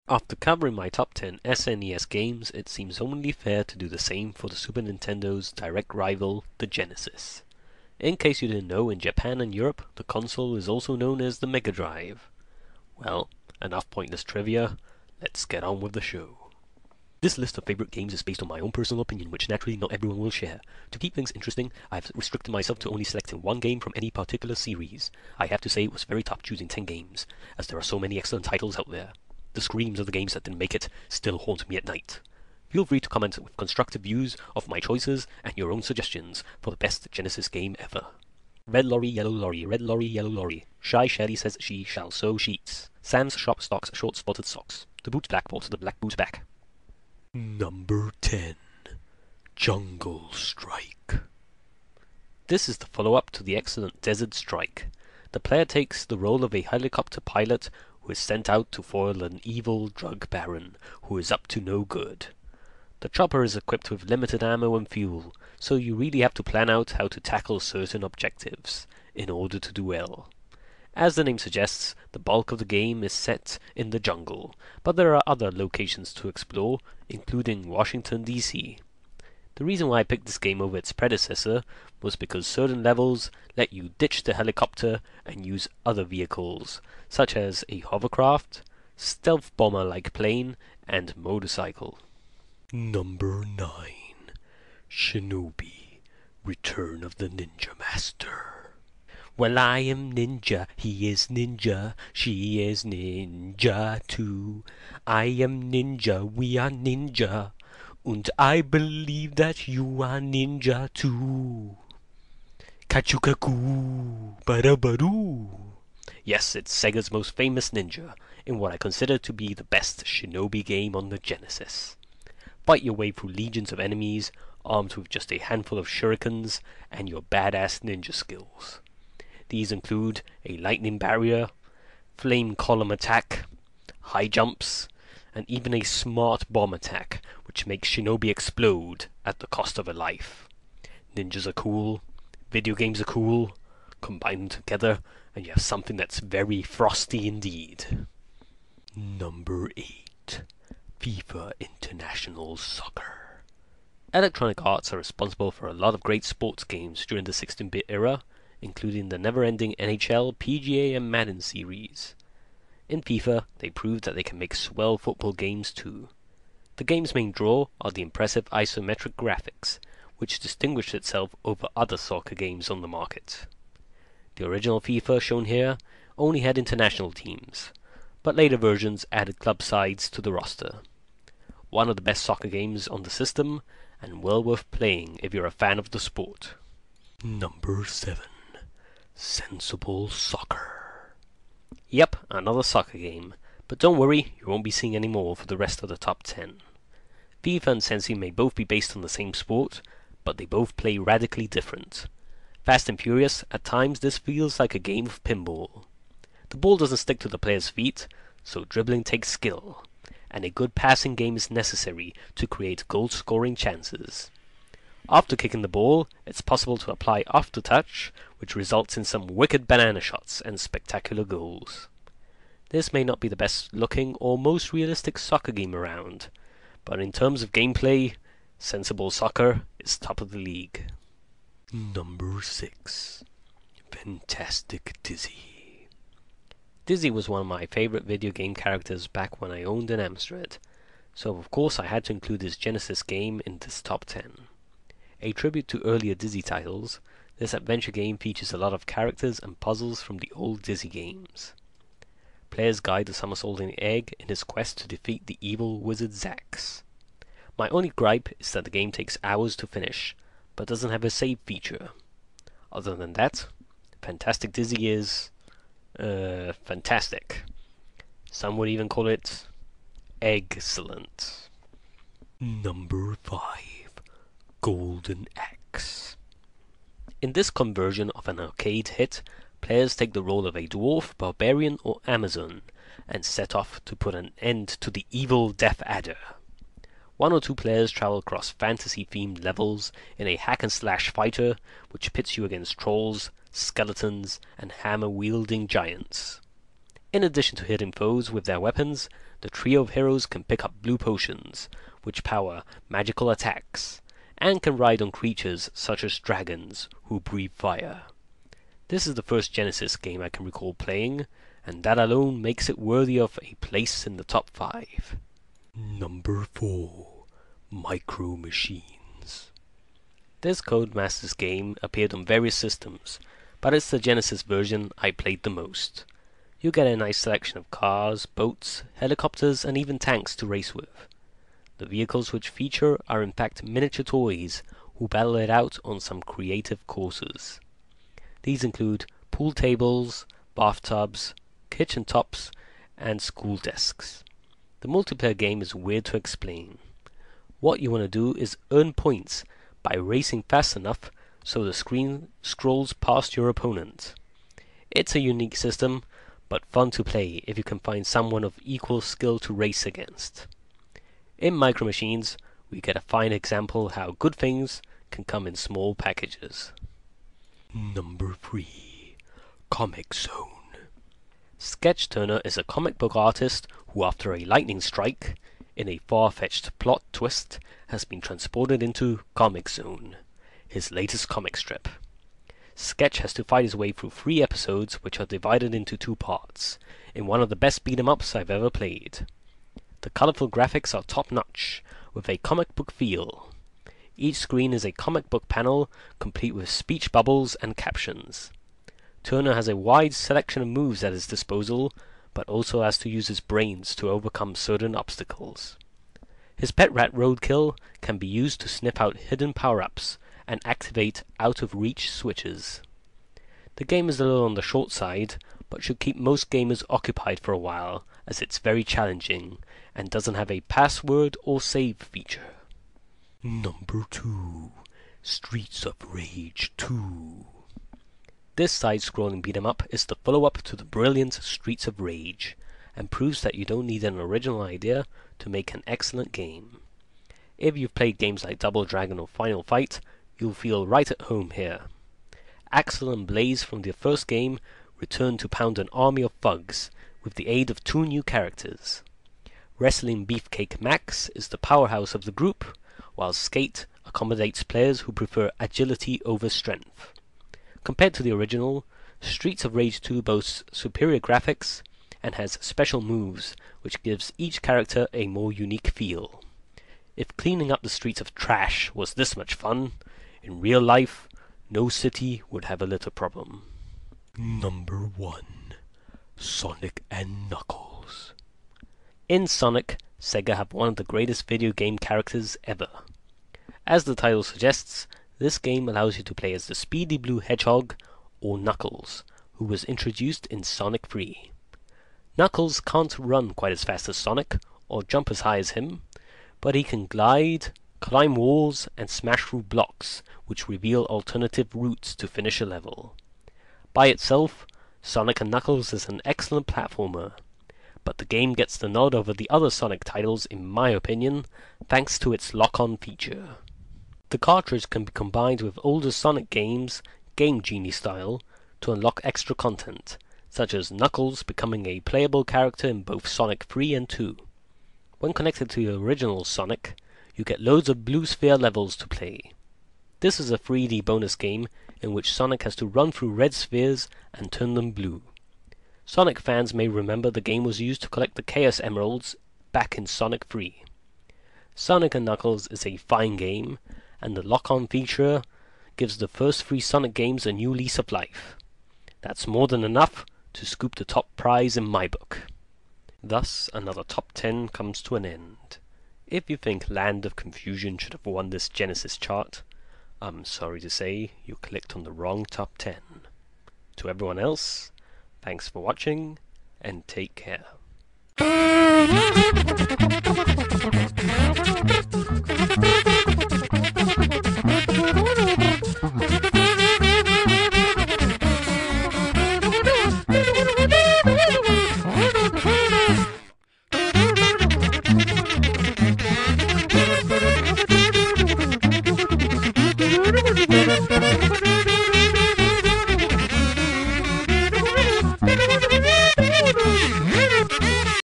After covering my top 10 SNES games, it seems only fair to do the same for the Super Nintendo's direct rival, the Genesis. In case you didn't know, in Japan and Europe, the console is also known as the Mega Drive. Well, enough pointless trivia, let's get on with the show. This list of favorite games is based on my own personal opinion, which naturally not everyone will share. To keep things interesting, I've restricted myself to only selecting one game from any particular series. I have to say it was very tough choosing 10 games, as there are so many excellent titles out there. The screams of the games that didn't make it still haunt me at night. Feel free to comment with constructive views of my choices and your own suggestions for the best Genesis game ever. Red lorry, yellow lorry, red lorry, yellow lorry. Shy Shelly says she shall sew sheets. Sam's shop stocks short spotted socks. The boot black falls to the black boot back. Number 10. Jungle Strike. This is the follow-up to the excellent Desert Strike. The player takes the role of a helicopter pilot who is sent out to foil an evil drug baron who is up to no good. The chopper is equipped with limited ammo and fuel, so you really have to plan out how to tackle certain objectives in order to do well. As the name suggests, the bulk of the game is set in the jungle, but there are other locations to explore, including Washington, D.C. The reason why I picked this game over its predecessor was because certain levels let you ditch the helicopter and use other vehicles, such as a hovercraft, stealth bomber-like plane, and motorcycle. Number 9. Shinobi, Return of the Ninja Master. Well, I am ninja, he is ninja, she is ninja too. I am ninja, we are ninja, and I believe that you are ninja too. Kachukaku, barabaru. Yes, it's Sega's most famous ninja, in what I consider to be the best shinobi game on the Genesis. Fight your way through legions of enemies, armed with just a handful of shurikens and your badass ninja skills. These include a lightning barrier, flame column attack, high jumps, and even a smart bomb attack, which makes shinobi explode at the cost of a life. Ninjas are cool, video games are cool, combine them together, and you have something that's very frosty indeed. Number 8. FIFA International Soccer. Electronic Arts are responsible for a lot of great sports games during the 16-bit era, including the never-ending NHL, PGA, and Madden series. In FIFA, they proved that they can make swell football games too. The game's main draw are the impressive isometric graphics, which distinguish itself over other soccer games on the market. The original FIFA, shown here, only had international teams, but later versions added club sides to the roster. One of the best soccer games on the system, and well worth playing if you're a fan of the sport. Number 7. Sensible Soccer. Yep, another soccer game, but don't worry, you won't be seeing any more for the rest of the top 10. FIFA and Sensi may both be based on the same sport, but they both play radically different. Fast and Furious, at times this feels like a game of pinball. The ball doesn't stick to the player's feet, so dribbling takes skill, and a good passing game is necessary to create goal-scoring chances. After kicking the ball, it's possible to apply after-touch, which results in some wicked banana shots and spectacular goals. This may not be the best-looking or most realistic soccer game around, but in terms of gameplay, Sensible Soccer is top of the league. Number 6. Fantastic Dizzy. Dizzy was one of my favorite video game characters back when I owned an Amstrad, so of course I had to include this Genesis game in this top 10. A tribute to earlier Dizzy titles, this adventure game features a lot of characters and puzzles from the old Dizzy games. Players guide the somersaulting egg in his quest to defeat the evil wizard Zax. My only gripe is that the game takes hours to finish, but doesn't have a save feature. Other than that, Fantastic Dizzy is fantastic. Some would even call it excellent. Number 5. Golden Axe. In this conversion of an arcade hit, players take the role of a dwarf, barbarian, or Amazon, and set off to put an end to the evil Death Adder. 1 or 2 players travel across fantasy-themed levels in a hack-and-slash fighter, which pits you against trolls, skeletons, and hammer-wielding giants. In addition to hitting foes with their weapons, the trio of heroes can pick up blue potions, which power magical attacks, and can ride on creatures such as dragons, who breathe fire. This is the first Genesis game I can recall playing, and that alone makes it worthy of a place in the top 5. Number 4. Micro Machines. This Codemasters game appeared on various systems, but it's the Genesis version I played the most. You get a nice selection of cars, boats, helicopters, and even tanks to race with. The vehicles which feature are in fact miniature toys who battle it out on some creative courses. These include pool tables, bathtubs, kitchen tops, and school desks. The multiplayer game is weird to explain. What you want to do is earn points by racing fast enough so the screen scrolls past your opponent. It's a unique system, but fun to play if you can find someone of equal skill to race against. In Micro Machines, we get a fine example how good things can come in small packages. Number 3. Comic Zone. Sketch Turner is a comic book artist who, after a lightning strike, in a far-fetched plot twist, has been transported into Comic Zone, his latest comic strip. Sketch has to fight his way through 3 episodes which are divided into 2 parts, in one of the best beat-em-ups I've ever played. The colourful graphics are top-notch, with a comic book feel. Each screen is a comic book panel, complete with speech bubbles and captions. Turner has a wide selection of moves at his disposal, but also has to use his brains to overcome certain obstacles. His pet rat Roadkill can be used to sniff out hidden power-ups and activate out-of-reach switches. The game is a little on the short side, but should keep most gamers occupied for a while, as it's very challenging, and doesn't have a password or save feature. Number 2. Streets of Rage 2. This side-scrolling beat-em-up is the follow-up to the brilliant Streets of Rage, and proves that you don't need an original idea to make an excellent game. If you've played games like Double Dragon or Final Fight, you'll feel right at home here. Axel and Blaze from the first game return to pound an army of thugs, with the aid of 2 new characters. Wrestling Beefcake Max is the powerhouse of the group, while Skate accommodates players who prefer agility over strength. Compared to the original, Streets of Rage 2 boasts superior graphics and has special moves, which gives each character a more unique feel. If cleaning up the streets of trash was this much fun, in real life, no city would have a litter problem. Number 1. Sonic and Knuckles. In Sonic, Sega have one of the greatest video game characters ever. As the title suggests, this game allows you to play as the speedy blue hedgehog, or Knuckles, who was introduced in Sonic 3. Knuckles can't run quite as fast as Sonic, or jump as high as him, but he can glide, climb walls, and smash through blocks, which reveal alternative routes to finish a level. By itself, Sonic and Knuckles is an excellent platformer, but the game gets the nod over the other Sonic titles in my opinion, thanks to its lock-on feature. The cartridge can be combined with older Sonic games, Game Genie style, to unlock extra content, such as Knuckles becoming a playable character in both Sonic 3 and 2. When connected to the original Sonic, you get loads of blue sphere levels to play. This is a 3D bonus game in which Sonic has to run through red spheres and turn them blue. Sonic fans may remember the game was used to collect the Chaos Emeralds back in Sonic 3. Sonic & Knuckles is a fine game, and the lock-on feature gives the first 3 Sonic games a new lease of life. That's more than enough to scoop the top prize in my book. Thus, another top 10 comes to an end. If you think Land of Confusion should have won this Genesis chart, I'm sorry to say you clicked on the wrong top 10. To everyone else, thanks for watching, and take care.